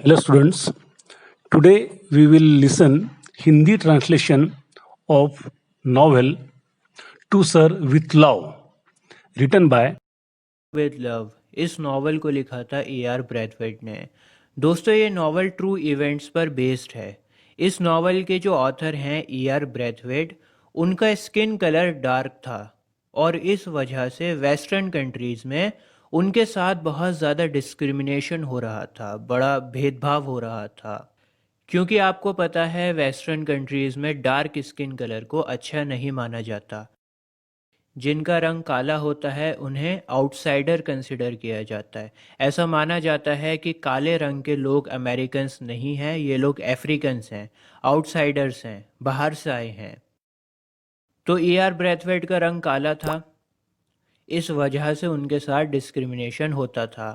Hello students, today we will listen Hindi translation of novel To Sir with Love written by with love. इस novel को लिखा था AR. Brathwaite ने। दोस्तों, ये नावल ट्रू इवेंट्स पर बेस्ड है। इस नावल के जो ऑथर हैं ए.आर. ब्रैथवेट, उनका स्किन कलर डार्क था और इस वजह से वेस्टर्न कंट्रीज़ में उनके साथ बहुत ज़्यादा डिस्क्रिमिनेशन हो रहा था, बड़ा भेदभाव हो रहा था। क्योंकि आपको पता है वेस्टर्न कंट्रीज़ में डार्क स्किन कलर को अच्छा नहीं माना जाता। जिनका रंग काला होता है उन्हें आउटसाइडर कंसिडर किया जाता है। ऐसा माना जाता है कि काले रंग के लोग अमेरिकन्स नहीं हैं, ये लोग अफ्रीकन्स हैं, आउटसाइडर्स हैं, बाहर से आए हैं। तो ए.आर. ब्रैथवेट का रंग काला था, इस वजह से उनके साथ डिस्क्रिमिनेशन होता था।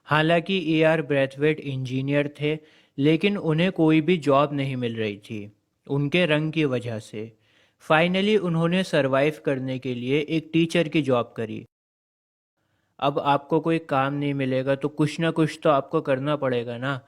हालांकि ए.आर. ब्रैथवेट इंजीनियर थे, लेकिन उन्हें कोई भी जॉब नहीं मिल रही थी उनके रंग की वजह से। फाइनली उन्होंने सरवाइव करने के लिए एक टीचर की जॉब करी। अब आपको कोई काम नहीं मिलेगा तो कुछ ना कुछ तो आपको करना पड़ेगा ना।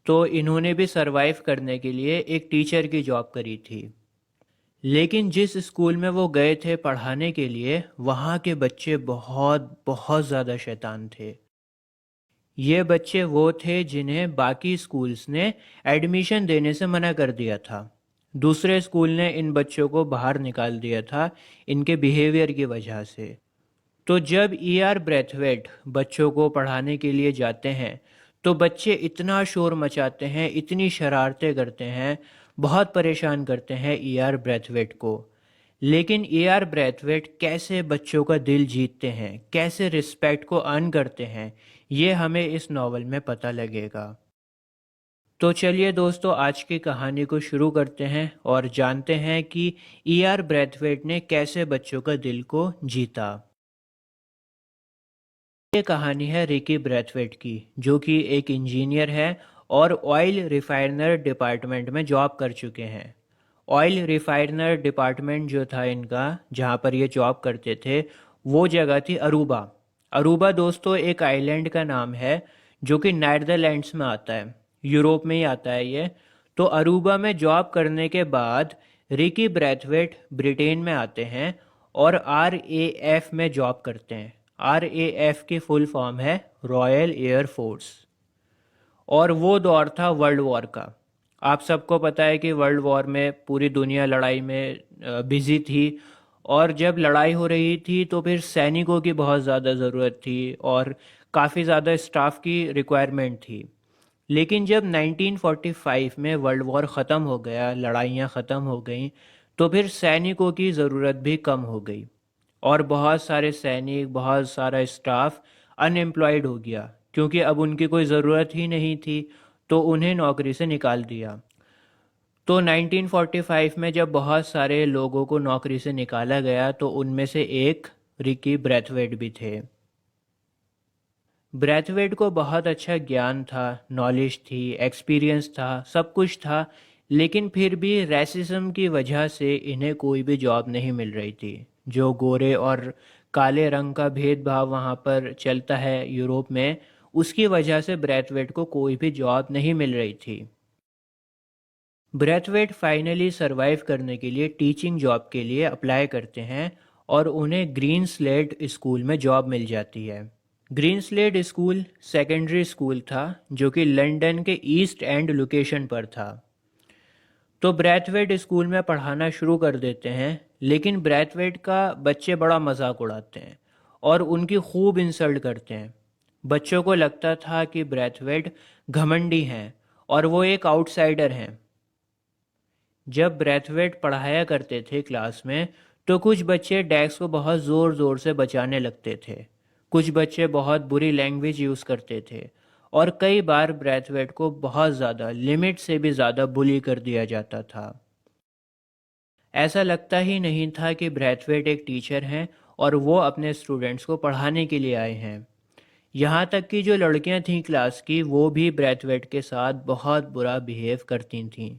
तो इन्होंने भी सरवाइव करने के लिए एक टीचर की जॉब करी थी। लेकिन जिस स्कूल में वो गए थे पढ़ाने के लिए, वहाँ के बच्चे बहुत बहुत ज़्यादा शैतान थे। ये बच्चे वो थे जिन्हें बाकी स्कूल्स ने एडमिशन देने से मना कर दिया था। दूसरे स्कूल ने इन बच्चों को बाहर निकाल दिया था इनके बिहेवियर की वजह से। तो जब ए.आर. ब्रैथवेट बच्चों को पढ़ाने के लिए जाते हैं तो बच्चे इतना शोर मचाते हैं, इतनी शरारतें करते हैं, बहुत परेशान करते हैं ए.आर. ब्रैथवेट को। लेकिन ए.आर. ब्रैथवेट कैसे बच्चों का दिल जीतते हैं, कैसे रिस्पेक्ट को अर्न करते हैं, ये हमें इस नावल में पता लगेगा। तो चलिए दोस्तों, आज की कहानी को शुरू करते हैं और जानते हैं कि ए.आर. ब्रैथवेट ने कैसे बच्चों का दिल को जीता। ये कहानी है रिकी ब्रैथवेट की, जो कि एक इंजीनियर है और ऑयल रिफाइनर डिपार्टमेंट में जॉब कर चुके हैं। ऑयल रिफाइनर डिपार्टमेंट जो था इनका, जहाँ पर ये जॉब करते थे, वो जगह थी अरूबा। अरूबा दोस्तों एक आइलैंड का नाम है जो कि नीदरलैंड्स में आता है, यूरोप में ही आता है ये। तो अरूबा में जॉब करने के बाद रिकी ब्रैथवेट ब्रिटेन में आते हैं और RAF में जॉब करते हैं। RAF की फुल फॉर्म है रॉयल एयर फोर्स। और वो दौर था वर्ल्ड वॉर का। आप सबको पता है कि वर्ल्ड वॉर में पूरी दुनिया लड़ाई में बिजी थी, और जब लड़ाई हो रही थी तो फिर सैनिकों की बहुत ज़्यादा ज़रूरत थी और काफ़ी ज़्यादा स्टाफ की रिक्वायरमेंट थी। लेकिन जब 1945 में वर्ल्ड वॉर ख़त्म हो गया, लड़ाइयाँ ख़त्म हो गईं, तो फिर सैनिकों की ज़रूरत भी कम हो गई और बहुत सारे सैनिक, बहुत सारा स्टाफ अनएम्प्लॉयड हो गया, क्योंकि अब उनकी कोई ज़रूरत ही नहीं थी, तो उन्हें नौकरी से निकाल दिया। तो 1945 में जब बहुत सारे लोगों को नौकरी से निकाला गया तो उनमें से एक रिकी ब्रैथवेट भी थे। ब्रैथवेट को बहुत अच्छा ज्ञान था, नॉलेज थी, एक्सपीरियंस था, सब कुछ था, लेकिन फिर भी रेसिज्म की वजह से इन्हें कोई भी जॉब नहीं मिल रही थी। जो गोरे और काले रंग का भेदभाव वहाँ पर चलता है यूरोप में, उसकी वजह से ब्रैथवेट को कोई भी जॉब नहीं मिल रही थी। ब्रैथवेट फाइनली सरवाइव करने के लिए टीचिंग जॉब के लिए अप्लाई करते हैं और उन्हें ग्रीन स्लेट स्कूल में जॉब मिल जाती है। Green slate school secondary school था जो कि लंदन के ईस्ट एंड लोकेशन पर था। तो ब्रैथवेट स्कूल में पढ़ाना शुरू कर देते हैं, लेकिन ब्रैथवेट का बच्चे बड़ा मजाक उड़ाते हैं और उनकी खूब इंसल्ट करते हैं। बच्चों को लगता था कि ब्रैथवेट घमंडी हैं और वो एक आउटसाइडर हैं। जब ब्रैथवेट पढ़ाया करते थे क्लास में, तो कुछ बच्चे डेस्क को बहुत ज़ोर ज़ोर से बजाने लगते थे, कुछ बच्चे बहुत बुरी लैंग्वेज यूज़ करते थे, और कई बार ब्रैथवेट को बहुत ज़्यादा, लिमिट से भी ज़्यादा बुली कर दिया जाता था। ऐसा लगता ही नहीं था कि ब्रैथवेट एक टीचर हैं और वो अपने स्टूडेंट्स को पढ़ाने के लिए आए हैं। यहाँ तक कि जो लड़कियाँ थीं क्लास की, वो भी ब्रैथवेट के साथ बहुत बुरा बिहेव करती थीं।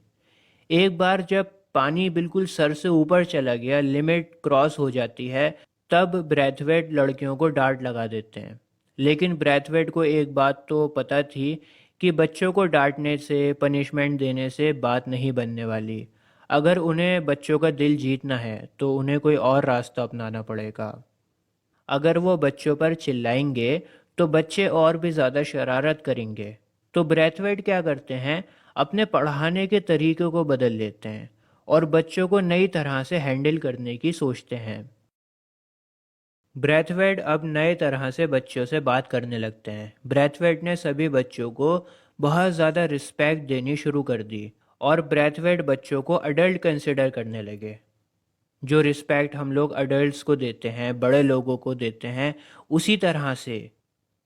एक बार जब पानी बिल्कुल सर से ऊपर चला गया, लिमिट क्रॉस हो जाती है, तब ब्रैथवेट लड़कियों को डांट लगा देते हैं। लेकिन ब्रैथवेट को एक बात तो पता थी कि बच्चों को डांटने से, पनिशमेंट देने से बात नहीं बनने वाली। अगर उन्हें बच्चों का दिल जीतना है तो उन्हें कोई और रास्ता अपनाना पड़ेगा। अगर वो बच्चों पर चिल्लाएंगे तो बच्चे और भी ज़्यादा शरारत करेंगे। तो ब्रैथवेट क्या करते हैं, अपने पढ़ाने के तरीक़े को बदल लेते हैं और बच्चों को नई तरह से हैंडल करने की सोचते हैं। ब्रैथवेट अब नए तरह से बच्चों से बात करने लगते हैं। ब्रैथवेट ने सभी बच्चों को बहुत ज़्यादा रिस्पेक्ट देनी शुरू कर दी और ब्रैथवेट बच्चों को अडल्ट कंसिडर करने लगे। जो रिस्पेक्ट हम लोग अडल्ट्स को देते हैं, बड़े लोगों को देते हैं, उसी तरह से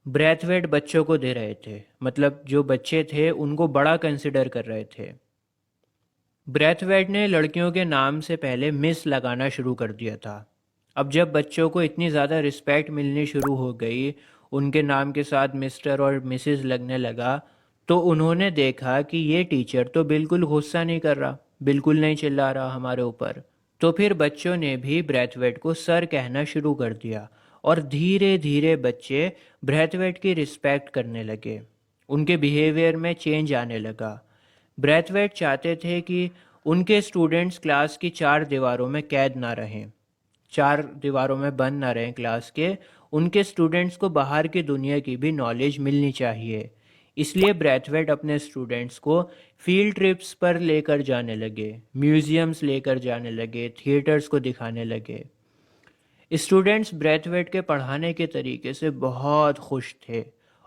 ब्रैथवेट बच्चों को दे रहे थे। मतलब जो बच्चे थे उनको बड़ा कंसिडर कर रहे थे। ब्रैथवेट ने लड़कियों के नाम से पहले मिस लगाना शुरू कर दिया था। अब जब बच्चों को इतनी ज़्यादा रिस्पेक्ट मिलनी शुरू हो गई, उनके नाम के साथ मिस्टर और मिसेस लगने लगा, तो उन्होंने देखा कि ये टीचर तो बिल्कुल गुस्सा नहीं कर रहा, बिल्कुल नहीं चिल्ला रहा हमारे ऊपर। तो फिर बच्चों ने भी ब्रैथवेट को सर कहना शुरू कर दिया और धीरे धीरे बच्चे ब्रैथवेट की रिस्पेक्ट करने लगे। उनके बिहेवियर में चेंज आने लगा। ब्रैथवेट चाहते थे कि उनके स्टूडेंट्स क्लास की चार दीवारों में कैद ना रहें, चार दीवारों में बंद ना रहें क्लास के। उनके स्टूडेंट्स को बाहर की दुनिया की भी नॉलेज मिलनी चाहिए। इसलिए ब्रैथवेट अपने स्टूडेंट्स को फील्ड ट्रिप्स पर लेकर जाने लगे, म्यूजियम्स लेकर जाने लगे, थिएटर्स को दिखाने लगे। स्टूडेंट्स ब्रैथवेट के पढ़ाने के तरीके से बहुत खुश थे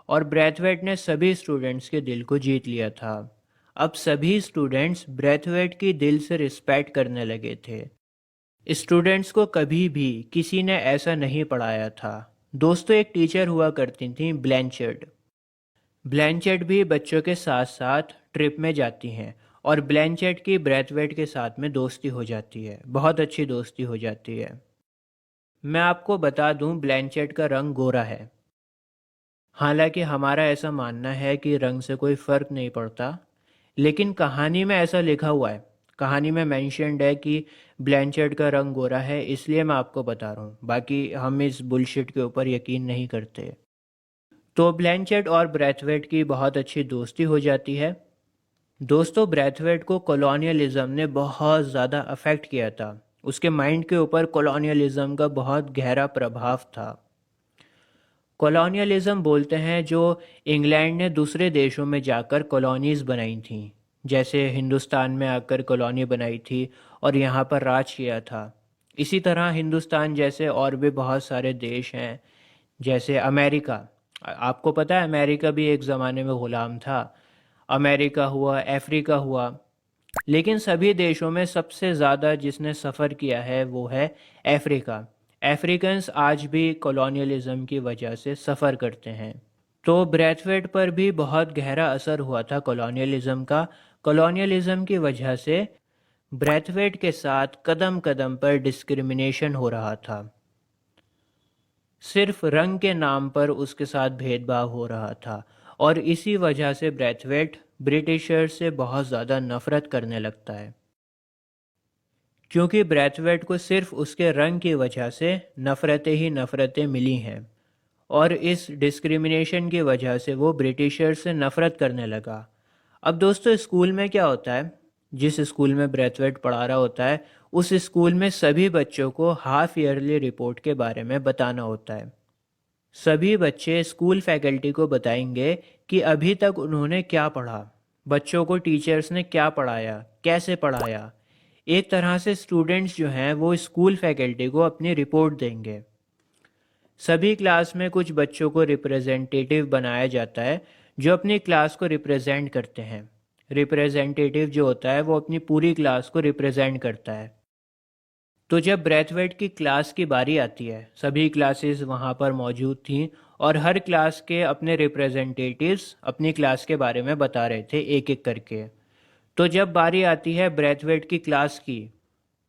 और ब्रैथवेट ने सभी स्टूडेंट्स के दिल को जीत लिया था। अब सभी स्टूडेंट्स ब्रैथवेट की दिल से रिस्पेक्ट करने लगे थे। स्टूडेंट्स को कभी भी किसी ने ऐसा नहीं पढ़ाया था। दोस्तों, एक टीचर हुआ करती थी ब्लैंचर्ड। ब्लैंचर्ड भी बच्चों के साथ साथ ट्रिप में जाती हैं और ब्लैंचर्ड की ब्रैथवेट के साथ में दोस्ती हो जाती है, बहुत अच्छी दोस्ती हो जाती है। मैं आपको बता दूं, ब्लैंचर्ड का रंग गोरा है। हालांकि हमारा ऐसा मानना है कि रंग से कोई फ़र्क नहीं पड़ता, लेकिन कहानी में ऐसा लिखा हुआ है, कहानी में मेंशन्ड है कि ब्लैंचर्ड का रंग गोरा है, इसलिए मैं आपको बता रहा हूँ। बाकी हम इस बुलशिट के ऊपर यकीन नहीं करते। तो ब्लैंचर्ड और ब्रैथवेट की बहुत अच्छी दोस्ती हो जाती है। दोस्तों, ब्रैथवेट को कॉलोनियलिज्म ने बहुत ज़्यादा अफेक्ट किया था। उसके माइंड के ऊपर कॉलोनियलिज्म का बहुत गहरा प्रभाव था। कॉलोनियलिज्म बोलते हैं जो इंग्लैंड ने दूसरे देशों में जाकर कॉलोनीज़ बनाई थीं, जैसे हिंदुस्तान में आकर कॉलोनी बनाई थी और यहाँ पर राज किया था। इसी तरह हिंदुस्तान जैसे और भी बहुत सारे देश हैं, जैसे अमेरिका। आपको पता है अमेरिका भी एक ज़माने में ग़ुलाम था। अमेरिका हुआ, अफ्रीका हुआ, लेकिन सभी देशों में सबसे ज़्यादा जिसने सफ़र किया है वो है अफ्रीका। अफ्रीकन्स आज भी कॉलोनियलिज्म की वजह से सफ़र करते हैं। तो ब्रैथवेट पर भी बहुत गहरा असर हुआ था कॉलोनियलिज्म का। कॉलोनियलिज्म की वजह से ब्रैथवेट के साथ कदम कदम पर डिस्क्रिमिनेशन हो रहा था। सिर्फ रंग के नाम पर उसके साथ भेदभाव हो रहा था और इसी वजह से ब्रैथवेट ब्रिटिशर्स से बहुत ज़्यादा नफ़रत करने लगता है, क्योंकि ब्रैथवेट को सिर्फ उसके रंग की वजह से नफ़रतें ही नफ़रतें मिली हैं और इस डिस्क्रिमिनेशन की वजह से वो ब्रिटिशर्स से नफ़रत करने लगा। अब दोस्तों, स्कूल में क्या होता है, जिस स्कूल में ब्रैथवेट पढ़ा रहा होता है उस स्कूल में सभी बच्चों को हाफ ईयरली रिपोर्ट के बारे में बताना होता है। सभी बच्चे स्कूल फैकल्टी को बताएंगे कि अभी तक उन्होंने क्या पढ़ा, बच्चों को टीचर्स ने क्या पढ़ाया, कैसे पढ़ाया। एक तरह से स्टूडेंट्स जो हैं वो स्कूल फैकल्टी को अपनी रिपोर्ट देंगे। सभी क्लास में कुछ बच्चों को रिप्रेजेंटेटिव बनाया जाता है जो अपनी क्लास को रिप्रेजेंट करते हैं। रिप्रेजेंटेटिव जो होता है वो अपनी पूरी क्लास को रिप्रेजेंट करता है। तो जब ब्रैथवेट की क्लास की बारी आती है, सभी क्लासेस वहाँ पर मौजूद थीं और हर क्लास के अपने रिप्रेजेंटेटिव्स अपनी क्लास के बारे में बता रहे थे एक एक करके। तो जब बारी आती है ब्रैथवेट की क्लास की,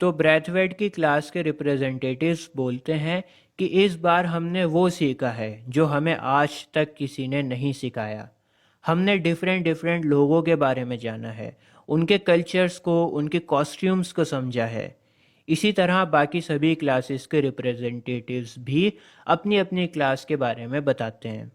तो ब्रैथवेट की क्लास के रिप्रेजेंटेटिव्स बोलते हैं कि इस बार हमने वो सीखा है जो हमें आज तक किसी ने नहीं सिखाया। हमने डिफरेंट लोगों के बारे में जाना है, उनके कल्चर्स को, उनके कॉस्ट्यूम्स को समझा है। इसी तरह बाकी सभी क्लासेस के रिप्रेजेंटेटिव्स भी अपनी अपनी क्लास के बारे में बताते हैं।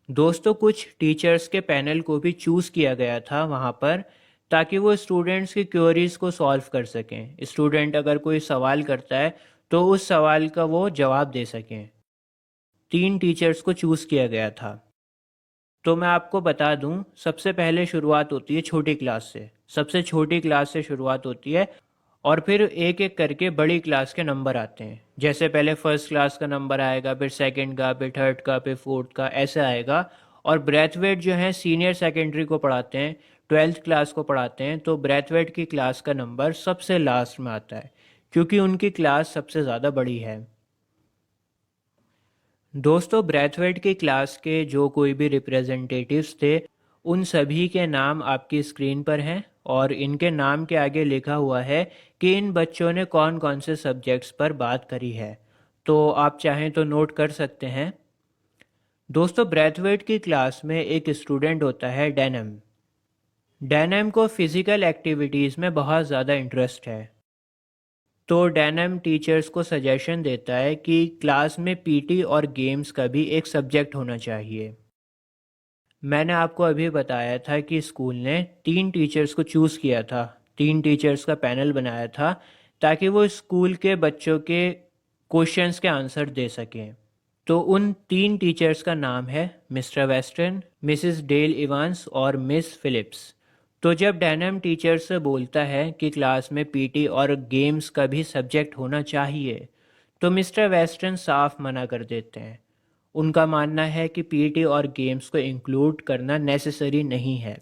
दोस्तों कुछ टीचर्स के पैनल को भी चूज़ किया गया था वहाँ पर, ताकि वो स्टूडेंट्स की क्वेरीज को सॉल्व कर सकें। स्टूडेंट अगर कोई सवाल करता है तो उस सवाल का वो जवाब दे सकें। 3 टीचर्स को चूज़ किया गया था। तो मैं आपको बता दूं, सबसे पहले शुरुआत होती है छोटी क्लास से। सबसे छोटी क्लास से शुरुआत होती है और फिर एक एक करके बड़ी क्लास के नंबर आते हैं। जैसे पहले फर्स्ट क्लास का नंबर आएगा, फिर सेकंड का, फिर थर्ड का, फिर फोर्थ का, ऐसे आएगा। और ब्रैथवेट जो है सीनियर सेकेंडरी को पढ़ाते हैं, 12th क्लास को पढ़ाते हैं, तो ब्रैथवेट की क्लास का नंबर सबसे लास्ट में आता है, क्योंकि उनकी क्लास सबसे ज़्यादा बड़ी है। दोस्तों ब्रैथवेट की क्लास के जो कोई भी रिप्रेजेंटेटिव्स थे, उन सभी के नाम आपकी स्क्रीन पर हैं और इनके नाम के आगे लिखा हुआ है कि इन बच्चों ने कौन कौन से सब्जेक्ट्स पर बात करी है। तो आप चाहें तो नोट कर सकते हैं। दोस्तों ब्रैथवेट की क्लास में एक स्टूडेंट होता है डैनम। डैनम को फिज़िकल एक्टिविटीज़ में बहुत ज़्यादा इंटरेस्ट है। तो डैनम टीचर्स को सजेशन देता है कि क्लास में पीटी और गेम्स का भी एक सब्जेक्ट होना चाहिए। मैंने आपको अभी बताया था कि स्कूल ने 3 टीचर्स को चूज़ किया था, 3 टीचर्स का पैनल बनाया था, ताकि वो स्कूल के बच्चों के क्वेश्चंस के आंसर दे सकें। तो उन 3 टीचर्स का नाम है Mr Western, Mrs Dale Evans और मिस फिलिप्स। तो जब डैनम टीचर से बोलता है कि क्लास में पीटी और गेम्स का भी सब्जेक्ट होना चाहिए, तो मिस्टर वेस्टर्न साफ मना कर देते हैं। उनका मानना है कि पीटी और गेम्स को इंक्लूड करना नेसेसरी नहीं है।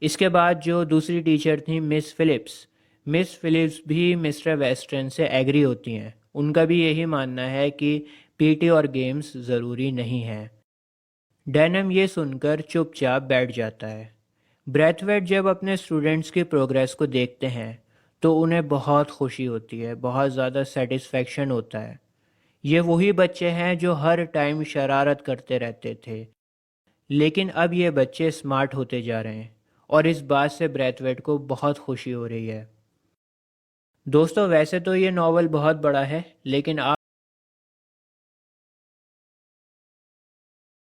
इसके बाद जो दूसरी टीचर थी मिस फिलिप्स भी मिस्टर वेस्टर्न से एग्री होती हैं। उनका भी यही मानना है कि पीटी और गेम्स ज़रूरी नहीं है। डैनम ये सुनकर चुपचाप बैठ जाता है। ब्रैथवेट जब अपने स्टूडेंट्स की प्रोग्रेस को देखते हैं तो उन्हें बहुत खुशी होती है, बहुत ज़्यादा सेटिस्फेक्शन होता है। ये वही बच्चे हैं जो हर टाइम शरारत करते रहते थे, लेकिन अब ये बच्चे स्मार्ट होते जा रहे हैं और इस बात से ब्रैथवेट को बहुत खुशी हो रही है। दोस्तों वैसे तो ये नावल बहुत बड़ा है, लेकिन